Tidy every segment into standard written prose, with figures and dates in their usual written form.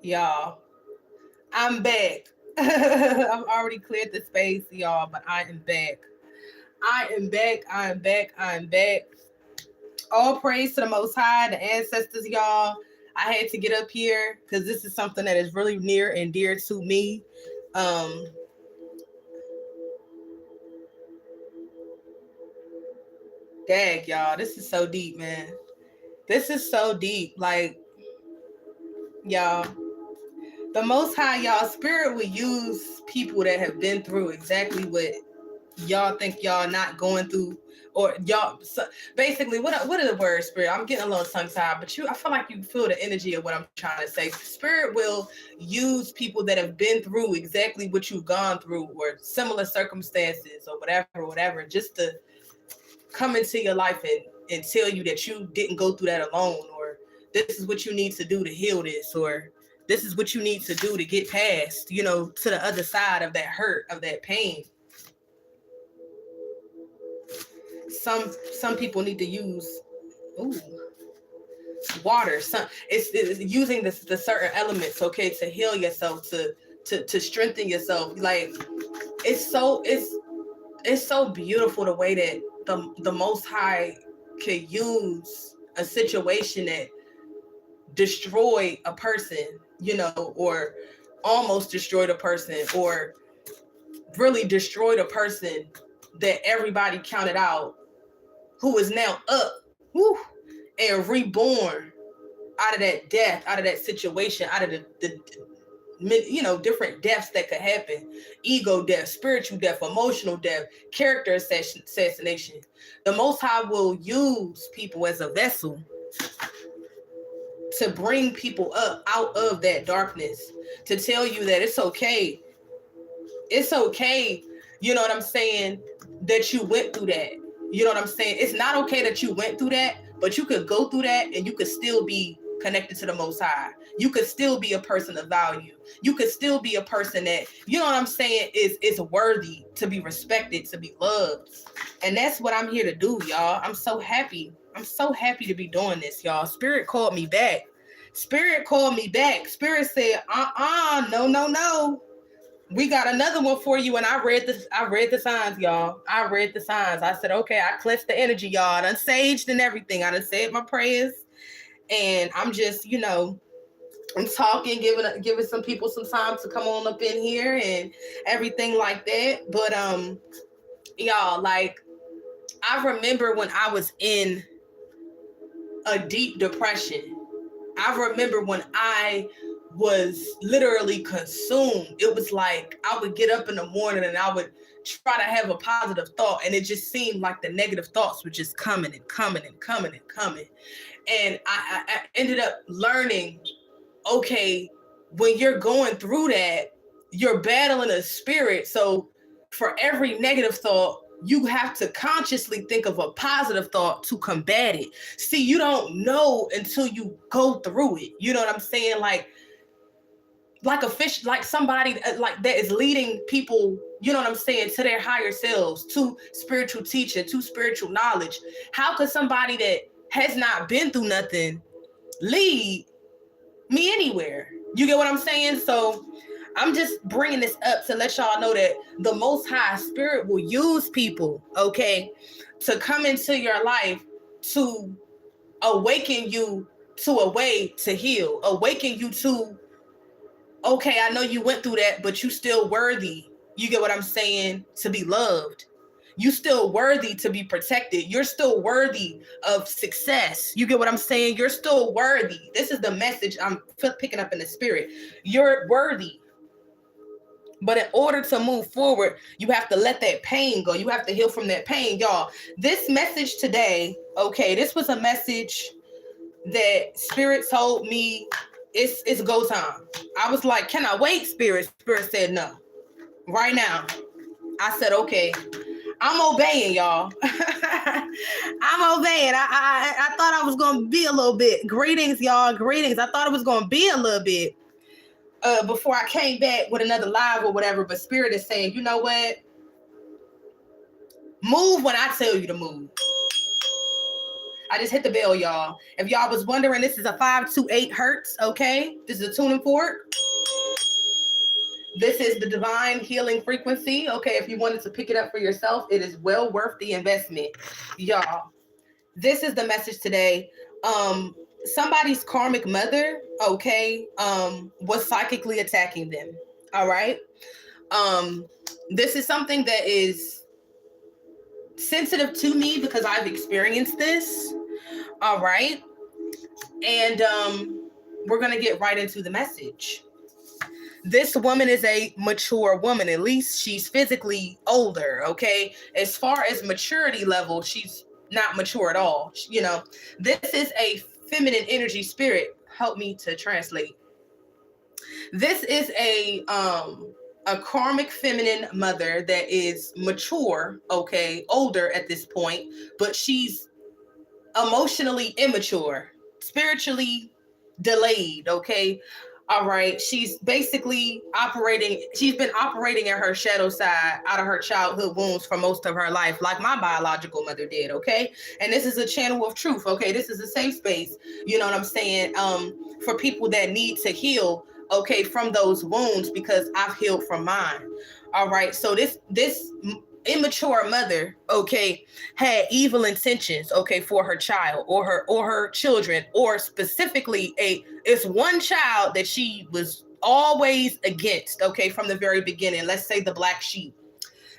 Y'all, I'm back. I've already cleared the space, y'all, but I am back. I am back. I am back. I am back. All praise to the Most High, the ancestors, y'all. I had to get up here because this is something that is really near and dear to me. Um, Dag, y'all, this is so deep, man. This is so deep. Like, y'all, the Most High, y'all, Spirit will use people that have been through exactly what y'all think y'all not going through, or y'all. So basically, what are the words, Spirit? I'm getting a little tongue tied, but I feel like you feel the energy of what I'm trying to say. Spirit will use people that have been through exactly what you've gone through, or similar circumstances, or whatever, just to come into your life and tell you that you didn't go through that alone, or this is what you need to do to heal this, or this is what you need to do to get past, to the other side of that hurt, of that pain. Some people need to use water. It's using the certain elements, okay, to heal yourself, to strengthen yourself. Like it's so beautiful the way that the Most High can use a situation that destroyed a person, or almost destroyed a person, or really destroyed a person that everybody counted out, who is now up, and reborn out of that death, out of that situation, out of the different deaths that could happen: ego death, spiritual death, emotional death, character assassination. The Most High will use people as a vessel to bring people up out of that darkness, to tell you that it's okay. It's okay, you know what I'm saying, that you went through that. You know what I'm saying? It's not okay that you went through that, but you could go through that and you could still be connected to the Most High. You could still be a person of value. You could still be a person that, you know what I'm saying, is worthy to be respected, to be loved. And that's what I'm here to do, y'all. I'm so happy. I'm so happy to be doing this, y'all. Spirit called me back. Spirit called me back. Spirit said, no. We got another one for you. And I read the signs, y'all. I read the signs. I said, okay, I cleansed the energy, y'all. I done saged and everything. I done said my prayers. And I'm just, I'm talking, giving some people some time to come on up in here and everything like that. But y'all, like, I remember when I was in a deep depression. I remember when I was literally consumed. It was like I would get up in the morning and I would try to have a positive thought, and it just seemed like the negative thoughts were just coming and coming and coming and coming. And I ended up learning, okay, when you're going through that, you're battling a spirit. So for every negative thought, you have to consciously think of a positive thought to combat it. See, you don't know until you go through it. You know what I'm saying? Like a fish, like somebody like that is leading people, you know what I'm saying, to their higher selves, to spiritual teaching, to spiritual knowledge. How could somebody that has not been through nothing lead me anywhere? You get what I'm saying? So I'm just bringing this up to let y'all know that the Most High Spirit will use people, okay, to come into your life to awaken you to a way to heal, awaken you to, okay, I know you went through that, but you still worthy. You get what I'm saying? To be loved. You still worthy to be protected. You're still worthy of success. You get what I'm saying? You're still worthy. This is the message I'm picking up in the spirit. You're worthy. But in order to move forward, you have to let that pain go. You have to heal from that pain, y'all. This message today, okay, this was a message that Spirit told me it's go time. I was like, can I wait, Spirit? Spirit said no. Right now. I said, okay. I'm obeying, y'all. I'm obeying. I thought I was going to be a little bit. Greetings, y'all. Greetings. I thought it was going to be a little bit before I came back with another live or whatever. But Spirit is saying, you know what? Move when I tell you to move. I just hit the bell, y'all. If y'all was wondering, this is a 528 hertz, okay? This is a tuning fork. This is the divine healing frequency, okay? If you wanted to pick it up for yourself, it is well worth the investment, y'all. This is the message today. Somebody's karmic mother, okay, was psychically attacking them, all right? This is something that is sensitive to me because I've experienced this, all right? And we're going to get right into the message. This woman is a mature woman. At least she's physically older, okay? As far as maturity level, she's not mature at all. You know, this is a feminine energy spirit. Help me to translate. This is a karmic feminine mother that is mature, okay, older at this point, but she's emotionally immature, spiritually delayed, okay? All right, she's basically she's been operating in her shadow side out of her childhood wounds for most of her life, like my biological mother did, okay? And this is a channel of truth, okay? This is a safe space, you know what I'm saying? For people that need to heal, okay, from those wounds, because I've healed from mine. All right, so this immature mother, okay, had evil intentions, okay, for her child or her children, or specifically it's one child that she was always against, okay, from the very beginning. Let's say the black sheep.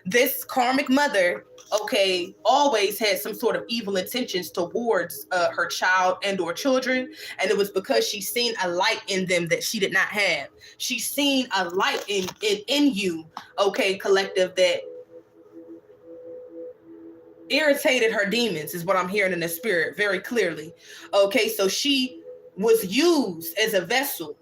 This karmic mother, okay, always had some sort of evil intentions towards her child and or children, and it was because she's seen a light in them that she did not have. She's seen a light in you, okay, collective, that irritated her demons, is what I'm hearing in the spirit very clearly. Okay, so she was used as a vessel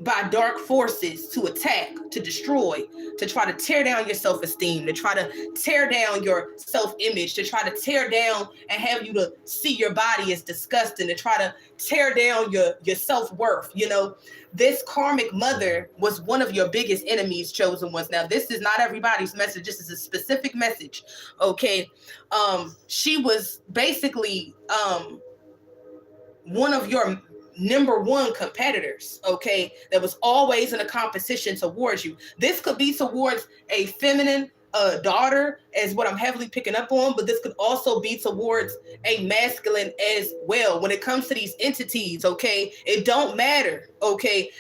by dark forces to attack, to destroy, to try to tear down your self-esteem, to try to tear down your self-image, to try to tear down and have you to see your body as disgusting, to try to tear down your self-worth. You know, this karmic mother was one of your biggest enemies, chosen ones. Now, this is not everybody's message. This is a specific message. Okay. She was basically one of your number one competitors, okay, that was always in a competition towards you. This could be towards a feminine daughter, as what I'm heavily picking up on, but this could also be towards a masculine as well. When it comes to these entities, okay, it don't matter, okay,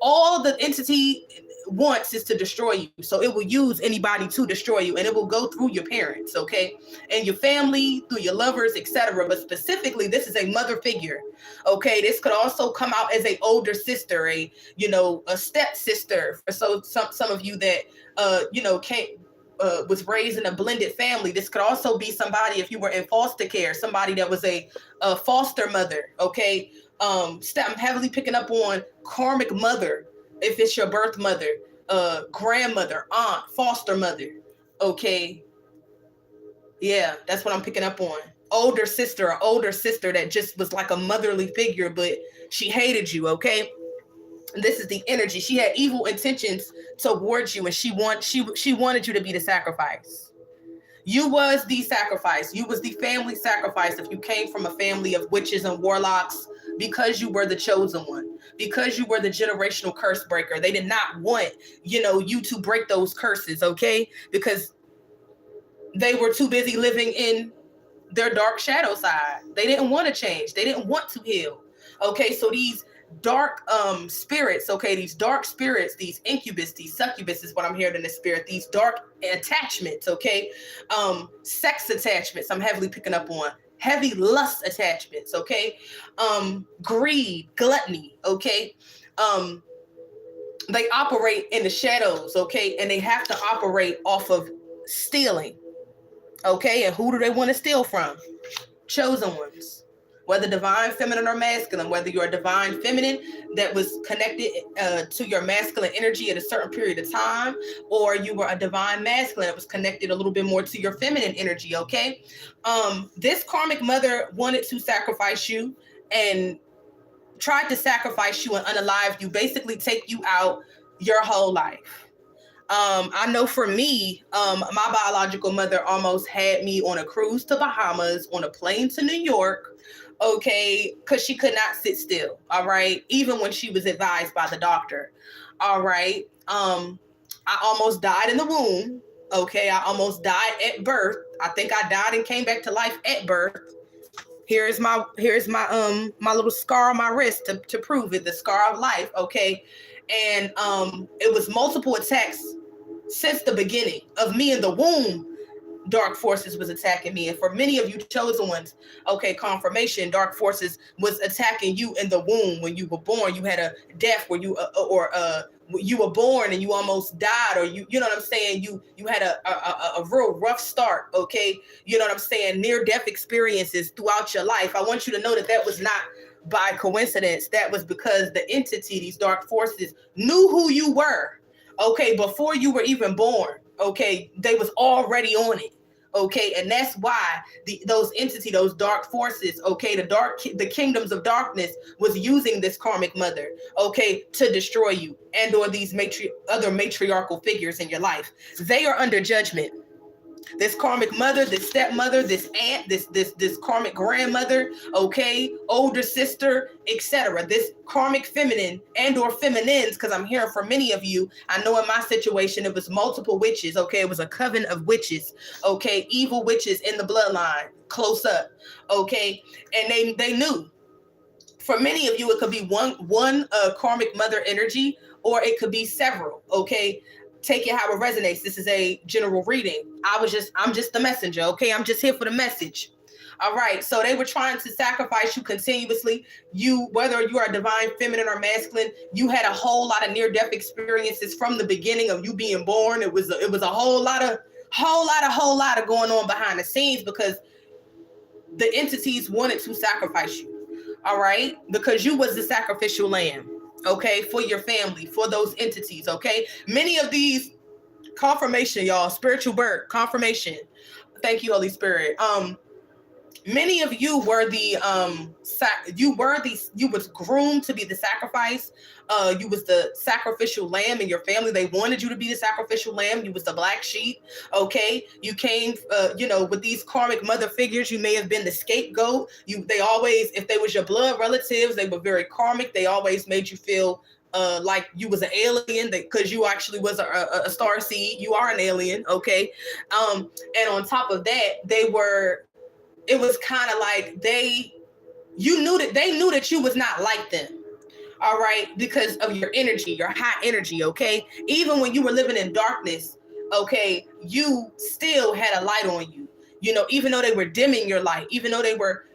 all the entity wants is to destroy you. So it will use anybody to destroy you, and it will go through your parents, okay, and your family, through your lovers, etc. But specifically, this is a mother figure, okay. This could also come out as a older sister, a stepsister. So some of you that was raised in a blended family. This could also be somebody, if you were in foster care, somebody that was a foster mother, okay. I'm heavily picking up on karmic mother, if it's your birth mother, grandmother, aunt, foster mother, okay. Yeah, that's what I'm picking up on. Older sister that just was like a motherly figure, but she hated you, okay. This is the energy. She had evil intentions towards you, and she wanted you to be the sacrifice. You was the sacrifice. You was the family sacrifice if you came from a family of witches and warlocks, because you were the chosen one, because you were the generational curse breaker. They did not want, you to break those curses, okay? Because they were too busy living in their dark shadow side. They didn't want to change. They didn't want to heal. Okay, so these dark spirits, okay, these dark spirits, these incubus, these succubus is what I'm hearing in the spirit, these dark attachments, okay, sex attachments, I'm heavily picking up on, heavy lust attachments, okay, greed, gluttony, okay, they operate in the shadows, okay, and they have to operate off of stealing, okay, and who do they want to steal from? Chosen ones. Whether divine feminine or masculine, whether you're a divine feminine that was connected to your masculine energy at a certain period of time, or you were a divine masculine that was connected a little bit more to your feminine energy, okay? This karmic mother wanted to sacrifice you and tried to sacrifice you and unalive you, basically take you out your whole life. I know for me, my biological mother almost had me on a cruise to Bahamas, on a plane to New York, okay, because she could not sit still, all right, even when she was advised by the doctor, all right. I almost died in the womb, okay, I almost died at birth. I think I died and came back to life at birth. Here's my little scar on my wrist to prove it, the scar of life, okay. And it was multiple attacks since the beginning of me in the womb. Dark forces was attacking me, and for many of you chosen ones, okay, confirmation, dark forces was attacking you in the womb. When you were born, you had a death where you were born and you almost died, or you know what I'm saying, you had a real rough start, okay, you know what I'm saying, near death experiences throughout your life. I want you to know that that was not by coincidence. That was because the entity, these dark forces, knew who you were, okay, before you were even born, okay. They was already on it, okay. And that's why those entity, those dark forces, okay, the kingdoms of darkness was using this karmic mother, okay, to destroy you, and or these other matriarchal figures in your life. They are under judgment. This karmic mother, this stepmother, this aunt, this karmic grandmother, okay, older sister, etc. This karmic feminine and or feminines, because I'm hearing from many of you. I know in my situation it was multiple witches, okay. It was a coven of witches, okay, evil witches in the bloodline, close up, okay. And they knew. For many of you, it could be one karmic mother energy, or it could be several, okay. Take it how it resonates. This is a general reading. I'm just the messenger, okay? I'm just here for the message. All right. So they were trying to sacrifice you continuously. Whether you are divine, feminine, or masculine, you had a whole lot of near-death experiences from the beginning of you being born. It was a whole lot of going on behind the scenes, because the entities wanted to sacrifice you. All right, because you was the sacrificial lamb, okay, for your family, for those entities, okay. Many of these, confirmation, y'all, spiritual birth, confirmation. Thank you, Holy Spirit. Many of you were you was groomed to be the sacrifice. You was the sacrificial lamb in your family. They wanted you to be the sacrificial lamb. You was the black sheep. Okay. You came, with these karmic mother figures. You may have been the scapegoat. They always, if they was your blood relatives, they were very karmic. They always made you feel like you was an alien, because you actually was a star seed. You are an alien. Okay. And on top of that, it was kind of like they knew that you was not like them. All right. Because of your energy, your high energy. Okay. Even when you were living in darkness, okay, you still had a light on you, even though they were dimming your light, even though they were,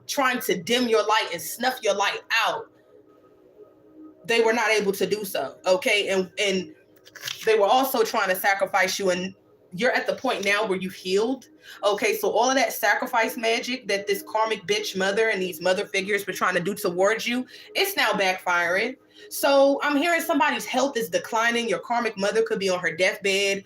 trying to dim your light and snuff your light out, they were not able to do so. Okay. And they were also trying to sacrifice you, and you're at the point now where you've healed. Okay, so all of that sacrifice magic that this karmic bitch mother and these mother figures were trying to do towards you, it's now backfiring. So I'm hearing somebody's health is declining. Your karmic mother could be on her deathbed,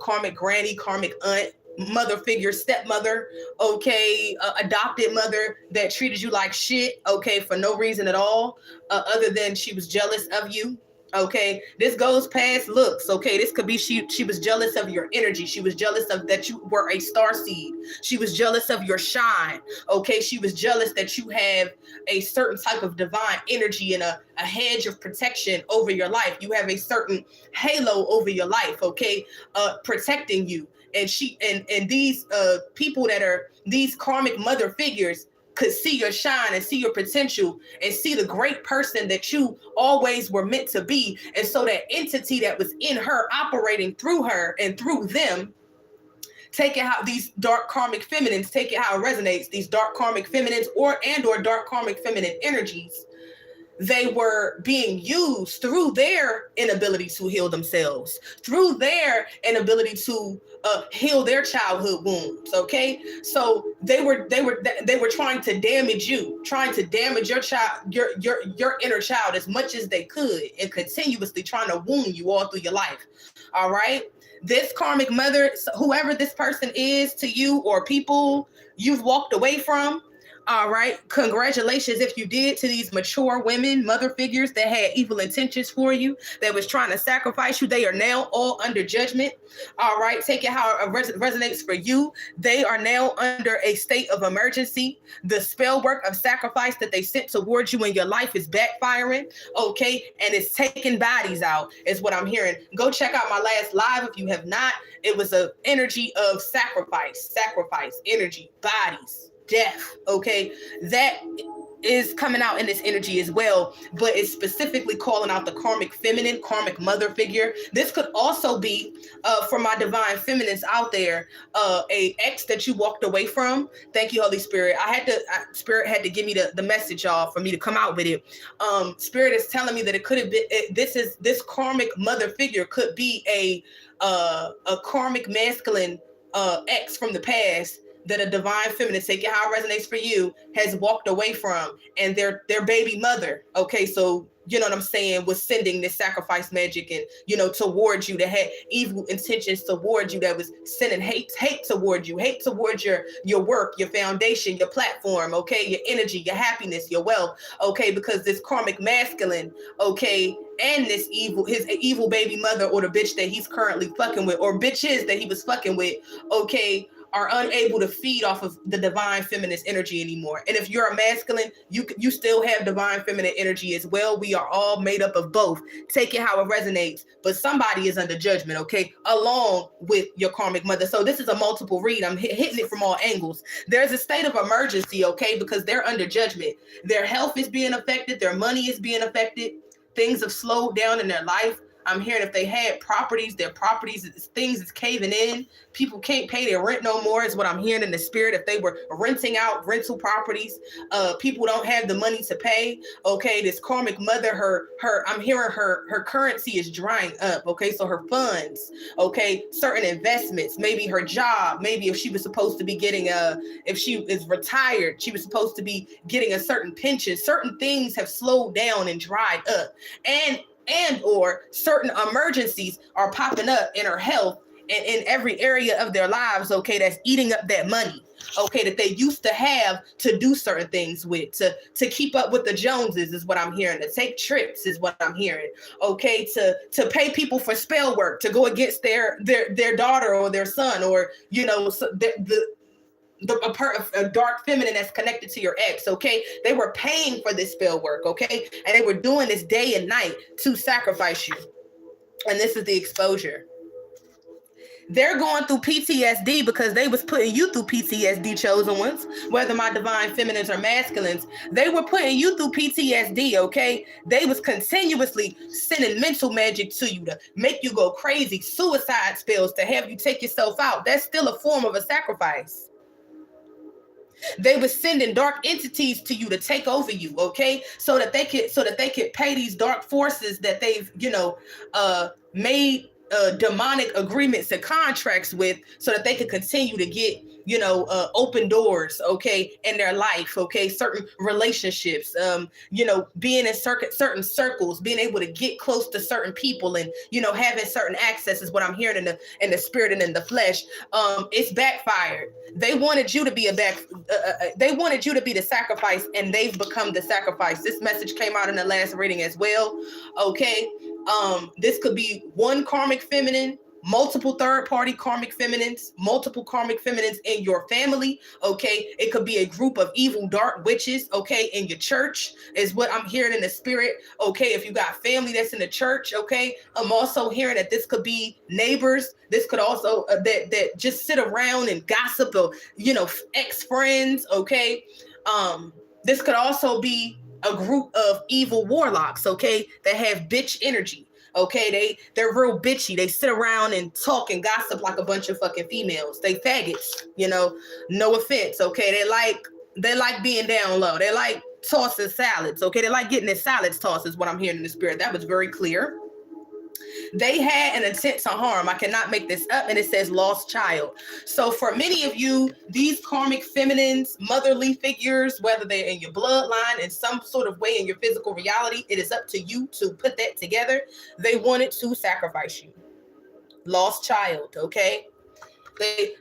karmic granny, karmic aunt, mother figure, stepmother, okay, adopted mother that treated you like shit, okay, for no reason at all, other than she was jealous of you. Okay, this goes past looks. Okay, this could be she was jealous of your energy. She was jealous of that you were a star seed. She was jealous of your shine. Okay, she was jealous that you have a certain type of divine energy and a hedge of protection over your life. You have a certain halo over your life, okay, protecting you. And these people that are these karmic mother figures could see your shine and see your potential and see the great person that you always were meant to be. And so that entity that was in her, operating through her and through them, take it how these dark karmic feminines, take it how it resonates, these dark karmic feminines or dark karmic feminine energies, they were being used through their inability to heal themselves, through their inability to heal their childhood wounds. Okay, so they were trying to damage you, trying to damage your child, your inner child as much as they could, and continuously trying to wound you all through your life. All right, this karmic mother, whoever this person is to you, or people you've walked away from, All right. Congratulations if you did to these mature women, mother figures that had evil intentions for you, that was trying to sacrifice you. They are now all under judgment. All right. Take it how it resonates for you. They are now under a state of emergency. The spell work of sacrifice that they sent towards you in your life is backfiring. Okay. And it's taking bodies out, is what I'm hearing. Go check out my last live if you have not. It was an energy of sacrifice, energy, bodies, death. Okay, that is coming out in this energy as well, but it's specifically calling out the karmic feminine, karmic mother figure. This could also be for my divine feminines out there, a ex that you walked away from. Thank you, Holy Spirit. Spirit had to give me the message, y'all, for me to come out with it. Spirit is telling me that it could have been, this karmic mother figure could be a karmic masculine ex from the past that a divine feminine, take it how it resonates for you, has walked away from, and their baby mother, okay, so you know what I'm saying, was sending this sacrifice magic and, you know, towards you, that had evil intentions towards you, that was sending hate towards you, hate towards your work, your foundation, your platform, okay, your energy, your happiness, your wealth, okay, because this karmic masculine, okay, and this his evil baby mother, or the bitch that he's currently fucking with, or bitches that he was fucking with, okay, are unable to feed off of the divine feminine energy anymore. And if you're a masculine, you still have divine feminine energy as well. We are all made up of both. Take it how it resonates. But somebody is under judgment, okay, along with your karmic mother. So this is a multiple read. I'm hitting it from all angles. There's a state of emergency, okay, because they're under judgment. Their health is being affected. Their money is being affected. Things have slowed down in their life. I'm hearing if they had properties, their properties, things is caving in. People can't pay their rent no more, is what I'm hearing in the spirit. If they were renting out rental properties, people don't have the money to pay. Okay, this karmic mother, I'm hearing her currency is drying up. Okay, so her funds, okay, certain investments, maybe her job, maybe if she was supposed to be getting if she is retired, she was supposed to be getting a certain pension. Certain things have slowed down and dried up, and or certain emergencies are popping up in her health and in every area of their lives, okay, that's eating up that money, okay, that they used to have to do certain things with, to keep up with the Joneses, is what I'm hearing, to take trips, is what I'm hearing, okay, to pay people for spell work, to go against their daughter or their son, or, you know, a dark feminine that's connected to your ex, okay? They were paying for this spell work, okay? And they were doing this day and night to sacrifice you. And this is the exposure. They're going through PTSD because they was putting you through PTSD, chosen ones, whether my divine feminines or masculines. They were putting you through PTSD, okay? They was continuously sending mental magic to you to make you go crazy, suicide spells to have you take yourself out. That's still a form of a sacrifice. They were sending dark entities to you to take over you, okay? So that they could pay these dark forces that they've, you know, made demonic agreements and contracts with, so that they could continue to get, you know, open doors, okay, in their life, okay, certain relationships, you know, being in certain circles, being able to get close to certain people, and, you know, having certain access, is what I'm hearing in the spirit and in the flesh. It's backfired. They wanted you to be they wanted you to be the sacrifice, and they've become the sacrifice. This message came out in the last reading as well, okay? This could be one karmic feminine, multiple third-party karmic feminines, multiple karmic feminines in your family, okay? It could be a group of evil dark witches, okay, in your church, is what I'm hearing in the spirit, okay? If you got family that's in the church, okay? I'm also hearing that this could be neighbors. This could also, that just sit around and gossip, or, you know, ex-friends, okay? This could also be a group of evil warlocks, okay, that have bitch energy, okay? They're real bitchy. They sit around and talk and gossip like a bunch of fucking females. They faggots, you know, no offense, okay? They like being down low. They like tossing salads, okay? They like getting their salads tossed, is what I'm hearing in the spirit. That was very clear. They had an intent to harm. I cannot make this up. And it says lost child. So for many of you, these karmic feminines, motherly figures, whether they're in your bloodline in some sort of way in your physical reality, it is up to you to put that together. They wanted to sacrifice you. Lost child, okay?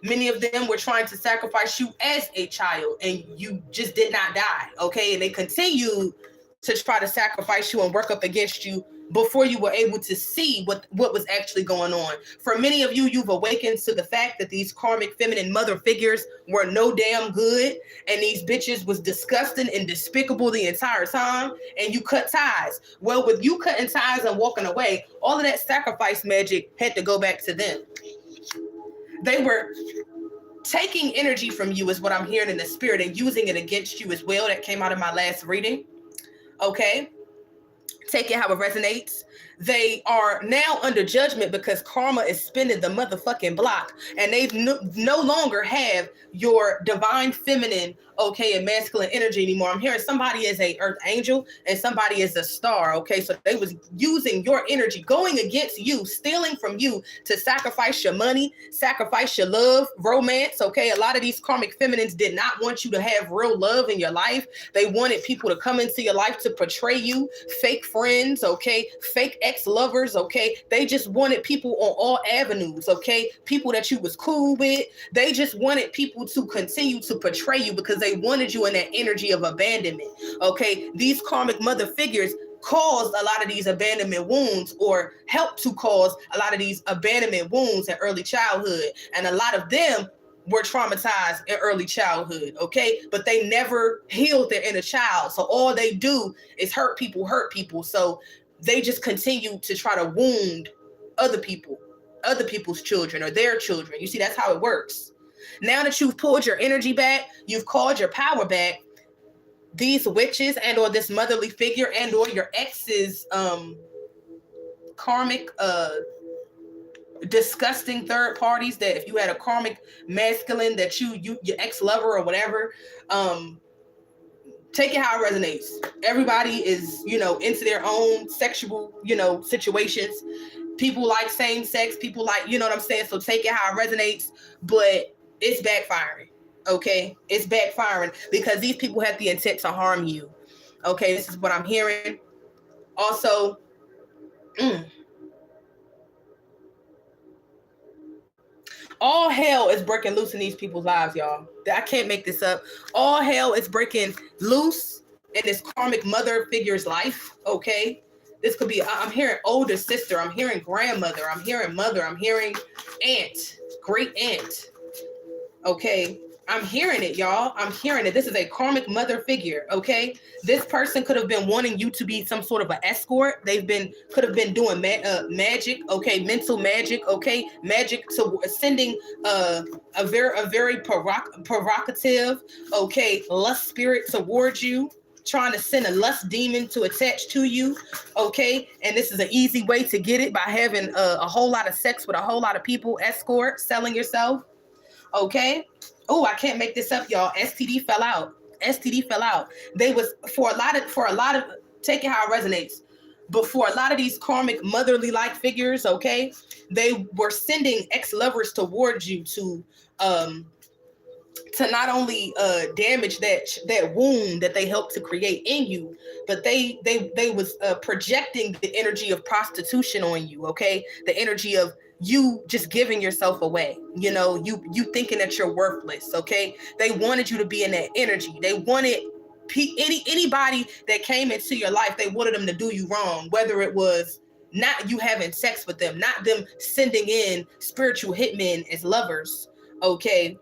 Many of them were trying to sacrifice you as a child, and you just did not die, okay? And they continue to try to sacrifice you and work up against you before you were able to see what was actually going on. For many of you, you've awakened to the fact that these karmic feminine mother figures were no damn good, and these bitches was disgusting and despicable the entire time, and you cut ties. Well, with you cutting ties and walking away, all of that sacrifice magic had to go back to them. They were taking energy from you, is what I'm hearing in the spirit, and using it against you as well. That came out of my last reading. Okay? Take it how it resonates. They are now under judgment because karma is spinning the motherfucking block, and they no longer have your divine feminine, okay, and masculine energy anymore. I'm hearing somebody is a earth angel and somebody is a star, okay? So they was using your energy, going against you, stealing from you to sacrifice your money, sacrifice your love, romance, okay? A lot of these karmic feminines did not want you to have real love in your life. They wanted people to come into your life to portray you, fake friends, okay? Fake ex-lovers, okay? They just wanted people on all avenues, okay? People that you was cool with. They just wanted people to continue to portray you because they wanted you in that energy of abandonment, okay? These karmic mother figures caused a lot of these abandonment wounds, or helped to cause a lot of these abandonment wounds in early childhood. And a lot of them were traumatized in early childhood, okay? But they never healed their inner child. So all they do is hurt people. So they just continue to try to wound other people, other people's children or their children. You see, that's how it works. Now that you've pulled your energy back, you've called your power back, these witches and or this motherly figure and or your ex's karmic disgusting third parties, that if you had a karmic masculine that you your ex-lover or whatever, take it how it resonates. Everybody is, into their own sexual, situations. People like same sex, people like, you know what I'm saying? So take it how it resonates, but it's backfiring, okay? It's backfiring because these people have the intent to harm you, okay? This is what I'm hearing. Also, all hell is breaking loose in these people's lives, y'all. I can't make this up. All hell is breaking loose in this karmic mother figure's life, okay? This could be, I'm hearing older sister, I'm hearing grandmother, I'm hearing mother, I'm hearing aunt, great aunt, okay? I'm hearing it, y'all. I'm hearing it. This is a karmic mother figure, okay? This person could have been wanting you to be some sort of an escort. Could have been doing magic, okay? Mental magic, okay? Magic to sending a very provocative, okay, lust spirit towards you, trying to send a lust demon to attach to you, okay? And this is an easy way to get it by having a whole lot of sex with a whole lot of people, escort, selling yourself, okay? Oh, I can't make this up, y'all. STD fell out. They was for a lot of take it how it resonates. But for a lot of these karmic motherly like figures, okay, they were sending ex-lovers towards you to not only damage that wound that they helped to create in you, but they was projecting the energy of prostitution on you, okay? The energy of you just giving yourself away, you thinking that you're worthless, okay? They wanted you to be in that energy. They wanted anybody that came into your life, they wanted them to do you wrong, whether it was not you having sex with them, not them sending in spiritual hitmen as lovers, okay?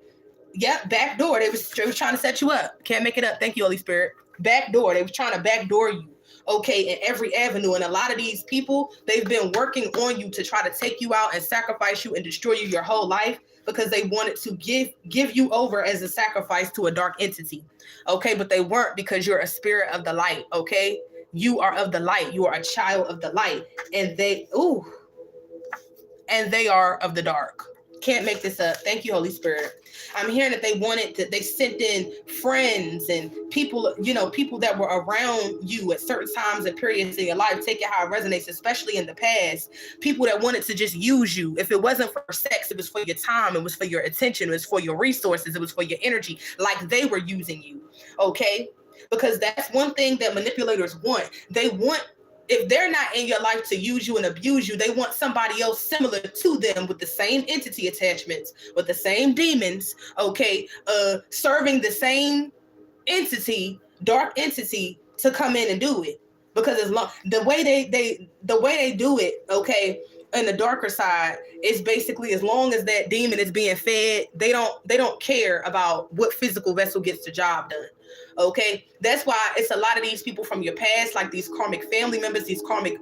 Yep, backdoor. They was trying to set you up. Can't make it up. Thank you, Holy Spirit. Backdoor. They was trying to backdoor you, okay, in every avenue. And a lot of these people, they've been working on you to try to take you out and sacrifice you and destroy you your whole life because they wanted to give you over as a sacrifice to a dark entity, okay? But they weren't, because you're a spirit of the light, okay? You are of the light. You are a child of the light. And they are of the dark. Can't make this up. Thank you, Holy Spirit. I'm hearing that they sent in friends and people, people that were around you at certain times and periods in your life. Take it how it resonates, especially in the past. People that wanted to just use you. If it wasn't for sex, it was for your time. It was for your attention. It was for your resources. It was for your energy, like they were using you, okay? Because that's one thing that manipulators want. They want if they're not in your life to use you and abuse you, they want somebody else similar to them with the same entity attachments, with the same demons, okay, serving the same entity, dark entity, to come in and do it. Because as long the way they do it, okay, in the darker side, is basically as long as that demon is being fed, they don't care about what physical vessel gets the job done. Okay, that's why it's a lot of these people from your past, like these karmic family members, these karmic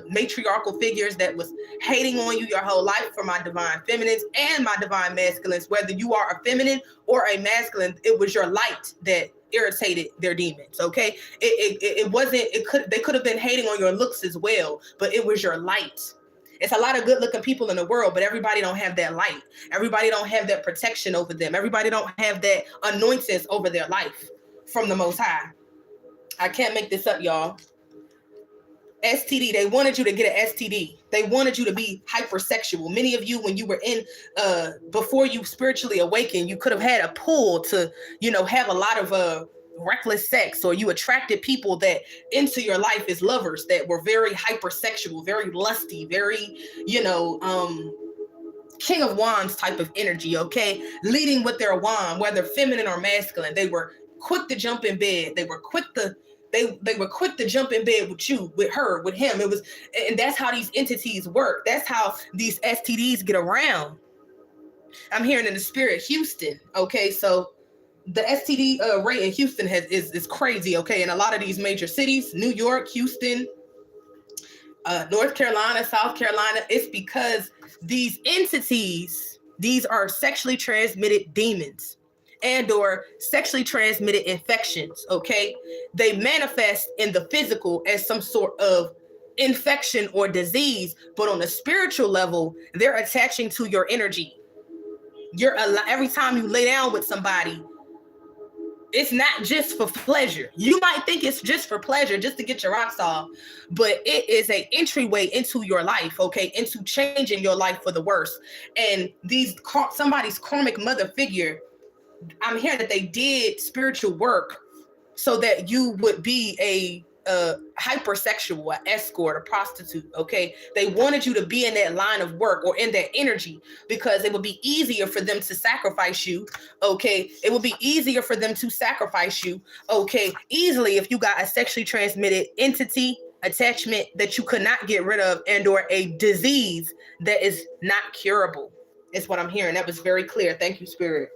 matriarchal figures that was hating on you your whole life, for my divine feminines and my divine masculines. Whether you are a feminine or a masculine, it was your light that irritated their demons. Okay, it wasn't. They could have been hating on your looks as well, but it was your light. It's a lot of good looking people in the world, but everybody don't have that light. Everybody don't have that protection over them. Everybody don't have that anointings over their life from the Most High. I can't make this up, y'all. STD, they wanted you to get an STD. They wanted you to be hypersexual. Many of you, when you were in, before you spiritually awakened, you could have had a pull to, have a lot of reckless sex, or you attracted people that into your life as lovers that were very hypersexual, very lusty, very, King of Wands type of energy, okay? Leading with their wand, whether feminine or masculine. They were quick to jump in bed. They were quick to jump in bed with you, with her, with him. And that's how these entities work. That's how these STDs get around. I'm hearing in the spirit, Houston. Okay, so the STD rate in Houston is crazy. Okay, in a lot of these major cities, New York, Houston, North Carolina, South Carolina, it's because these entities, these are sexually transmitted demons and or sexually transmitted infections, okay? They manifest in the physical as some sort of infection or disease, but on a spiritual level, they're attaching to your energy. Every time you lay down with somebody, it's not just for pleasure. You might think it's just for pleasure, just to get your rocks off, but it is an entryway into your life, okay, into changing your life for the worse. And somebody's karmic mother figure, I'm hearing that they did spiritual work so that you would be a hypersexual, an escort, a prostitute, okay? They wanted you to be in that line of work or in that energy because it would be easier for them to sacrifice you, okay? It would be easier for them to sacrifice you, okay, easily if you got a sexually transmitted entity, attachment that you could not get rid of, and or a disease that is not curable. Is what I'm hearing. That was very clear. Thank you, Spirit.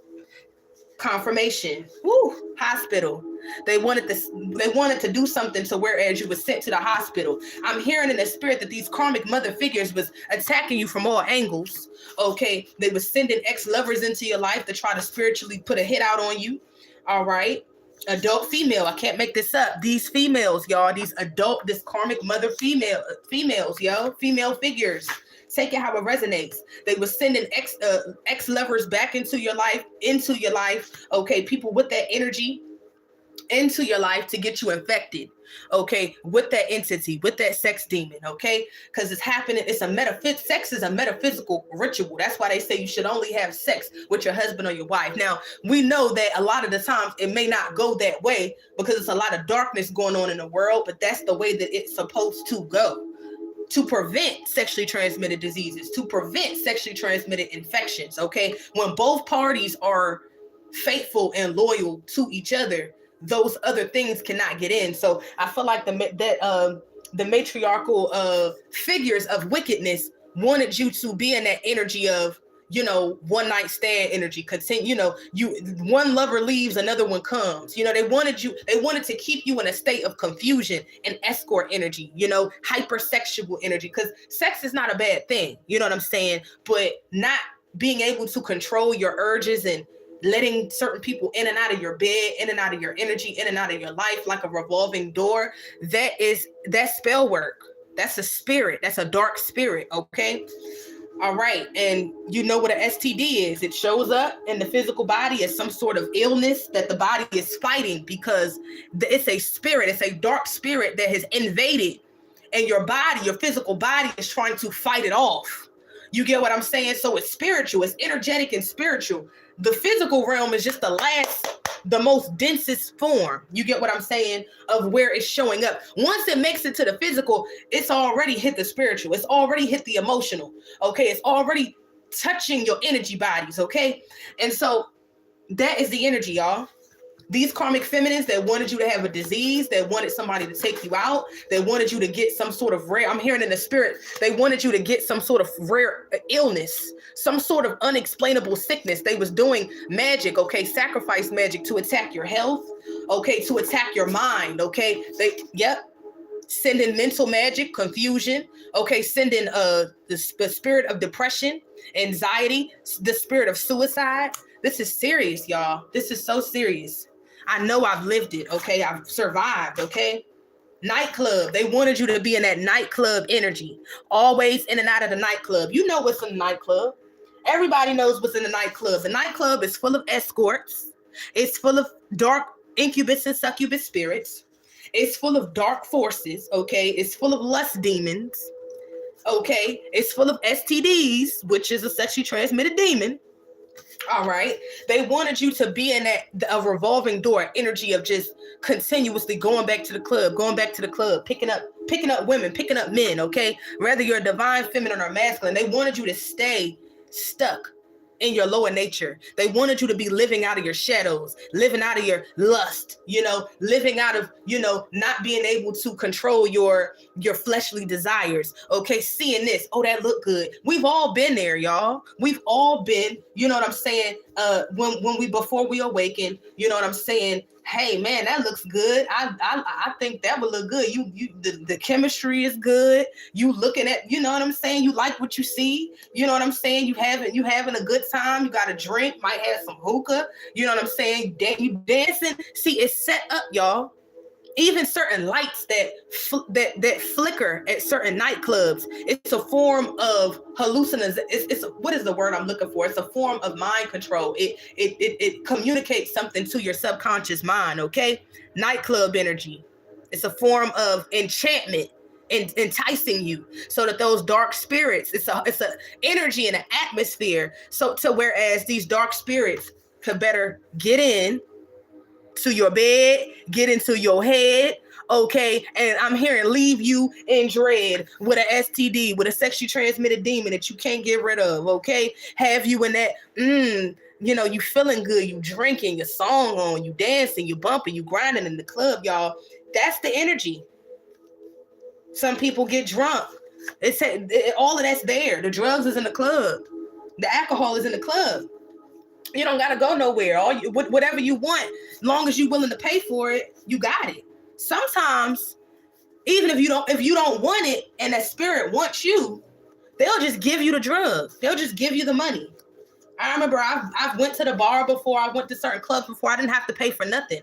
Confirmation. Woo, hospital. They wanted to do something to whereas you were sent to the hospital. I'm hearing in the spirit that these karmic mother figures was attacking you from all angles. Okay, they were sending ex-lovers into your life to try to spiritually put a hit out on you. All right, adult female. I can't make this up. These females, y'all. This karmic mother females, yo. Female figures. Take it how it resonates. They were sending ex-lovers back into your life. Okay, people with that energy into your life to get you infected, okay, with that entity, with that sex demon, okay? Because it's happening. Sex is a metaphysical ritual. That's why they say you should only have sex with your husband or your wife. Now, we know that a lot of the times it may not go that way because it's a lot of darkness going on in the world, but that's the way that it's supposed to go. To prevent sexually transmitted diseases, to prevent sexually transmitted infections, okay? When both parties are faithful and loyal to each other, those other things cannot get in. So I feel like the matriarchal figures of wickedness wanted you to be in that energy of, one night stand energy. Continue, one lover leaves, another one comes. They wanted to keep you in a state of confusion and escort energy, hypersexual energy, because sex is not a bad thing. You know what I'm saying? But not being able to control your urges and letting certain people in and out of your bed, in and out of your energy, in and out of your life, like a revolving door, that's spell work. That's a spirit. That's a dark spirit. Okay. All right. And you know what an STD is. It shows up in the physical body as some sort of illness that the body is fighting because it's a spirit. It's a dark spirit that has invaded, and your body, your physical body, is trying to fight it off. You get what I'm saying? So it's spiritual, it's energetic and spiritual. The physical realm is just the most densest form. You get what I'm saying? Of where it's showing up. Once it makes it to the physical, it's already hit the spiritual. It's already hit the emotional. Okay. It's already touching your energy bodies. Okay. And so that is the energy, y'all. These karmic feminines that wanted you to have a disease, that wanted somebody to take you out, they wanted you to get some sort of rare, I'm hearing in the spirit, they wanted you to get some sort of rare illness, some sort of unexplainable sickness. They was doing magic, okay, sacrifice magic to attack your health, okay, to attack your mind, okay? Sending mental magic, confusion, okay, sending the spirit of depression, anxiety, the spirit of suicide. This is serious, y'all. This is so serious. I know I've lived it, okay? I've survived, okay? Nightclub. They wanted you to be in that nightclub energy. Always in and out of the nightclub. You know what's in the nightclub. Everybody knows what's in the nightclub. The nightclub is full of escorts. It's full of dark incubus and succubus spirits. It's full of dark forces, okay? It's full of lust demons, okay? It's full of STDs, which is a sexually transmitted demon. All right. They wanted you to be in a revolving door energy of just continuously going back to the club, picking up women, picking up men. Okay. Whether you're a divine feminine or masculine, they wanted you to stay stuck in your lower nature. They wanted you to be living out of your shadows, living out of your lust, living out of, not being able to control your fleshly desires. Okay. Seeing this, oh, that look good. We've all been there, y'all. We've all been, you know what I'm saying? Before we awaken, you know what I'm saying? Hey man, that looks good. I think that would look good. The chemistry is good. You looking at, you know what I'm saying? You like what you see. You know what I'm saying? You having a good time. You got a drink, might have some hookah. You know what I'm saying? You dancing. See, it's set up, y'all. Even certain lights that flicker at certain nightclubs, it's a form of hallucination. It's what is the word I'm looking for? It's a form of mind control. It communicates something to your subconscious mind. Okay, nightclub energy. It's a form of enchantment, enticing you, so that those dark spirits. It's a energy and an atmosphere. So whereas these dark spirits could better get in to your bed, get into your head, okay? And I'm hearing leave you in dread with an STD, with a sexually transmitted demon that you can't get rid of, okay? Have you in that, you feeling good, you drinking, your song on, you dancing, you bumping, you grinding in the club, y'all. That's the energy. Some people get drunk. All of that's there. The drugs is in the club. The alcohol is in the club. You don't gotta go nowhere. Whatever you want, as long as you're willing to pay for it, you got it. Sometimes, even if you don't want it, and that spirit wants you, they'll just give you the drugs. They'll just give you the money. I remember I went to the bar before. I went to certain clubs before. I didn't have to pay for nothing.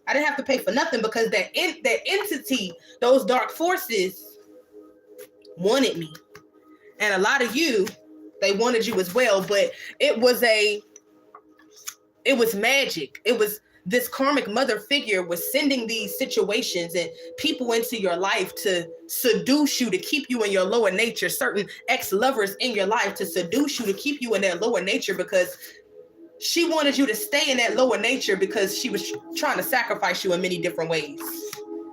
I didn't have to pay for nothing because that entity, those dark forces, wanted me, and a lot of you, they wanted you as well. But it was magic. It was this karmic mother figure was sending these situations and people into your life to seduce you, to keep you in your lower nature, certain ex-lovers in your life to seduce you, to keep you in that lower nature, because she wanted you to stay in that lower nature because she was trying to sacrifice you in many different ways.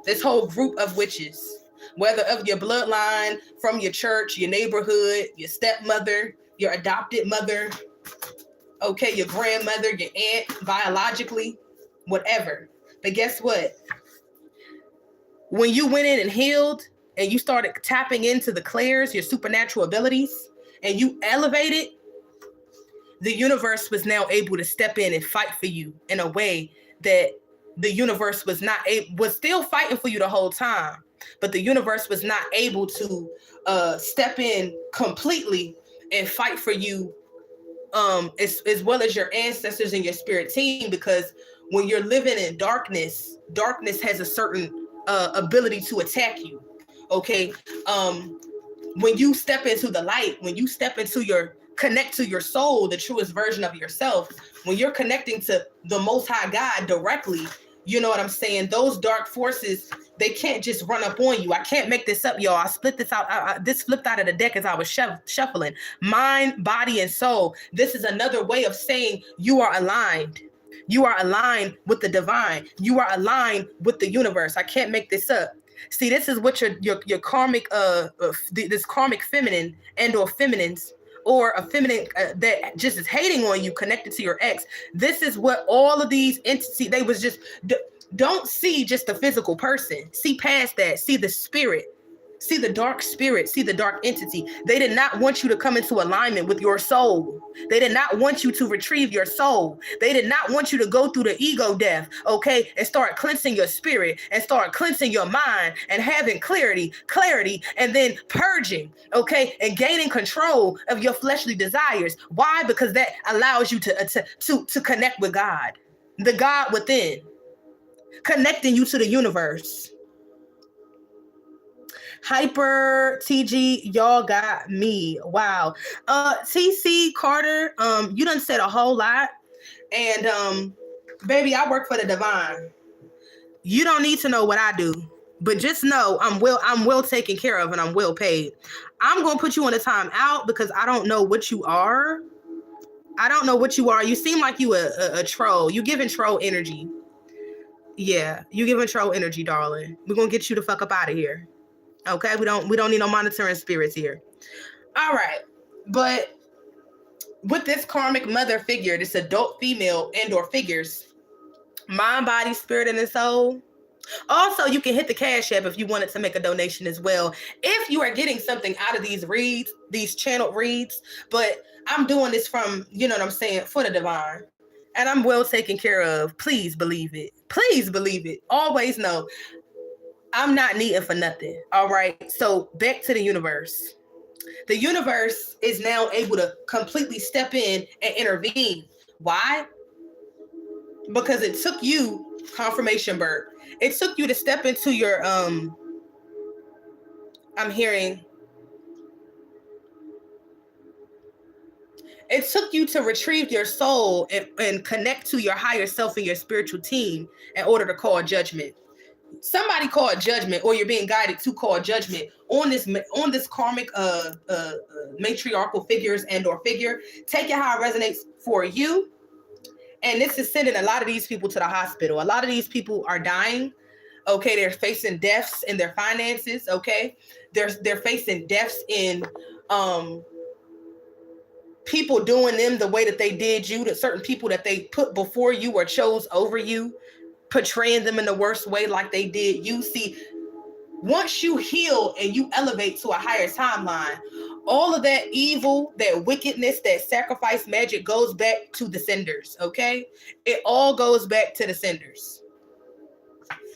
This whole group of witches, whether of your bloodline, from your church, your neighborhood, your stepmother, your adopted mother, okay, your grandmother, your aunt, biologically, whatever. But guess what? When you went in and healed and you started tapping into the clairs, your supernatural abilities, and you elevated, the universe was now able to step in and fight for you in a way that the universe was still fighting for you the whole time, but the universe was not able to step in completely and fight for you as well as your ancestors and your spirit team, because when you're living in darkness has a certain ability to attack you. Okay. When you step into the light, when you step into connect to your soul, the truest version of yourself, when you're connecting to the Most High God directly, you know what I'm saying? Those dark forces They can't just run up on you. I can't make this up, y'all. I split this out. This flipped out of the deck as I was shuffling. Mind, body, and soul. This is another way of saying you are aligned. You are aligned with the divine. You are aligned with the universe. I can't make this up. See, this is what your karmic this karmic feminine and or feminines, or a feminine that just is hating on you, connected to your ex. This is what all of these entities, they was just, don't see just the physical person. See past that. See the spirit. See the dark spirit. See the dark entity. They did not want you to come into alignment with your soul. They did not want you to retrieve your soul. They did not want you to go through the ego death, okay, and start cleansing your spirit and start cleansing your mind and having clarity, and then purging, okay, and gaining control of your fleshly desires. Why? Because that allows you to connect with God, the God within, connecting you to the universe. Hyper TG, y'all got me. Wow. TC Carter, you done said a whole lot. And baby, I work for the divine. You don't need to know what I do, but just know I'm well taken care of and I'm well paid. I'm gonna put you on a time out because I don't know what you are. I don't know what you are. You seem like you a troll. You giving troll energy. Yeah, you giving troll energy, darling. We're gonna get you the fuck up out of here. Okay, we don't need no monitoring spirits here. All right, but with this karmic mother figure, this adult female and or figures, mind, body, spirit, and the soul. Also, you can hit the Cash App if you wanted to make a donation as well. If you are getting something out of these reads, these channeled reads, but I'm doing this from, you know what I'm saying, for the divine. And I'm well taken care of. Please believe it. Please believe it. Always know I'm not needing for nothing. All right. So back to the universe. The universe is now able to completely step in and intervene. Why? Because it took you, confirmation, Bert. It took you to step into your, I'm hearing, it took you to retrieve your soul and connect to your higher self and your spiritual team in order to call judgment. Somebody called judgment, or you're being guided to call judgment on this karmic matriarchal figures and or figure. Take it how it resonates for you. And this is sending a lot of these people to the hospital. A lot of these people are dying. Okay, they're facing deaths in their finances. Okay, they're facing deaths in people doing them the way that they did you, to certain people that they put before you or chose over you, portraying them in the worst way like they did you. See, once you heal and you elevate to a higher timeline, all of that evil, that wickedness, that sacrifice magic goes back to the senders, okay? It all goes back to the senders.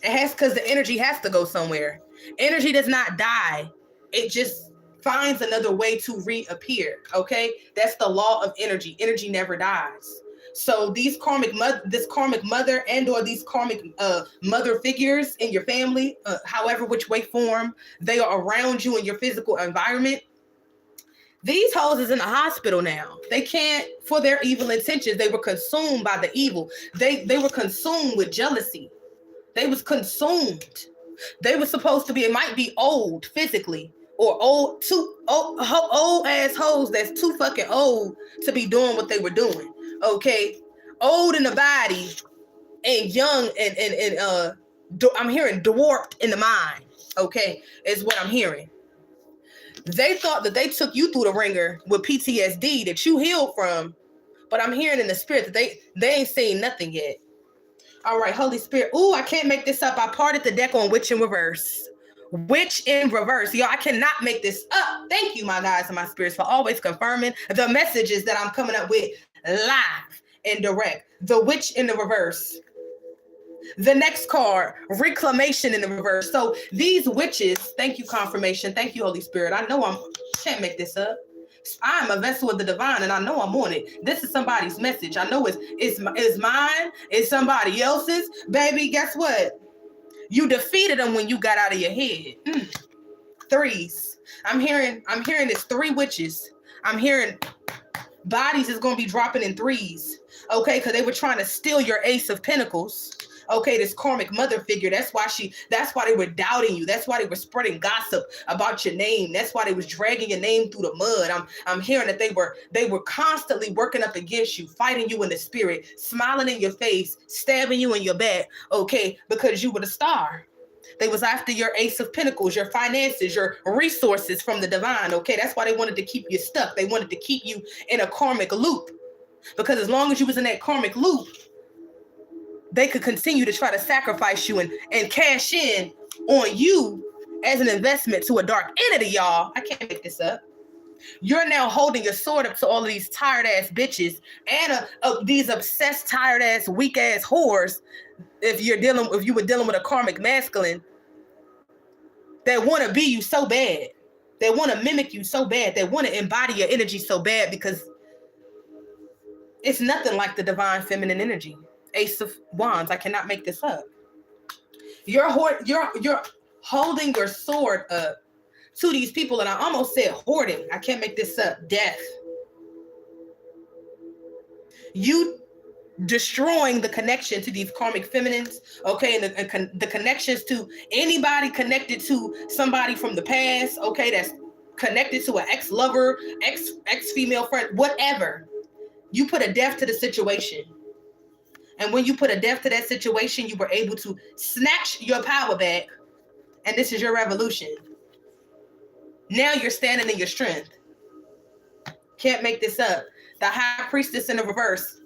It has, because the energy has to go somewhere. Energy does not die. It just finds another way to reappear, okay? That's the law of energy. Energy never dies. So these this karmic mother and or these karmic mother figures in your family, however which way form they are around you in your physical environment, these hoes is in the hospital now. They can't, for their evil intentions, they were consumed by the evil. They were consumed with jealousy. They was consumed. They were supposed to be, it might be old physically, or old ass hoes that's too fucking old to be doing what they were doing. Okay, old in the body and young and I'm hearing dwarfed in the mind. Okay, is what I'm hearing. They thought that they took you through the ringer with PTSD that you healed from, but I'm hearing in the spirit that they ain't seen nothing yet. All right, Holy Spirit. Ooh, I can't make this up. I parted the deck on Witch in Reverse. Witch in Reverse. Y'all, I cannot make this up. Thank you, my guys and my spirits, for always confirming the messages that I'm coming up with live and direct. The Witch in the Reverse. The next card, Reclamation in the Reverse. So these witches, thank you, confirmation. Thank you, Holy Spirit. I know can't make this up. I'm a vessel of the divine and I know I'm on it. This is somebody's message. I know it's mine. It's somebody else's. Baby, guess what? You defeated them when you got out of your head. Threes. I'm hearing it's three witches. I'm hearing bodies is going to be dropping in threes. Okay, because they were trying to steal your Ace of Pentacles. Okay, this karmic mother figure. That's why they were doubting you. That's why they were spreading gossip about your name. That's why they was dragging your name through the mud. I'm hearing that they were constantly working up against you, fighting you in the spirit, smiling in your face, stabbing you in your back, okay, because you were the star. They was after your Ace of Pentacles, your finances, your resources from the divine, okay? That's why they wanted to keep you stuck. They wanted to keep you in a karmic loop. Because as long as you was in that karmic loop, they could continue to try to sacrifice you and cash in on you as an investment to a dark entity, y'all. I can't make this up. You're now holding your sword up to all of these tired ass bitches and these obsessed, tired ass, weak ass whores. If you were dealing with a karmic masculine that want to be you so bad, they want to mimic you so bad, they want to embody your energy so bad, because it's nothing like the divine feminine energy. Ace of Wands. I cannot make this up. You're holding your sword up to these people, and I almost said hoarding. I can't make this up. Death. You destroying the connection to these karmic feminines, okay, and the connections to anybody connected to somebody from the past, okay, that's connected to an ex-lover, ex-female friend, whatever. You put a death to the situation. And when you put a death to that situation, you were able to snatch your power back, and this is your revolution. Now you're standing in your strength. Can't make this up. The High Priestess in the reverse.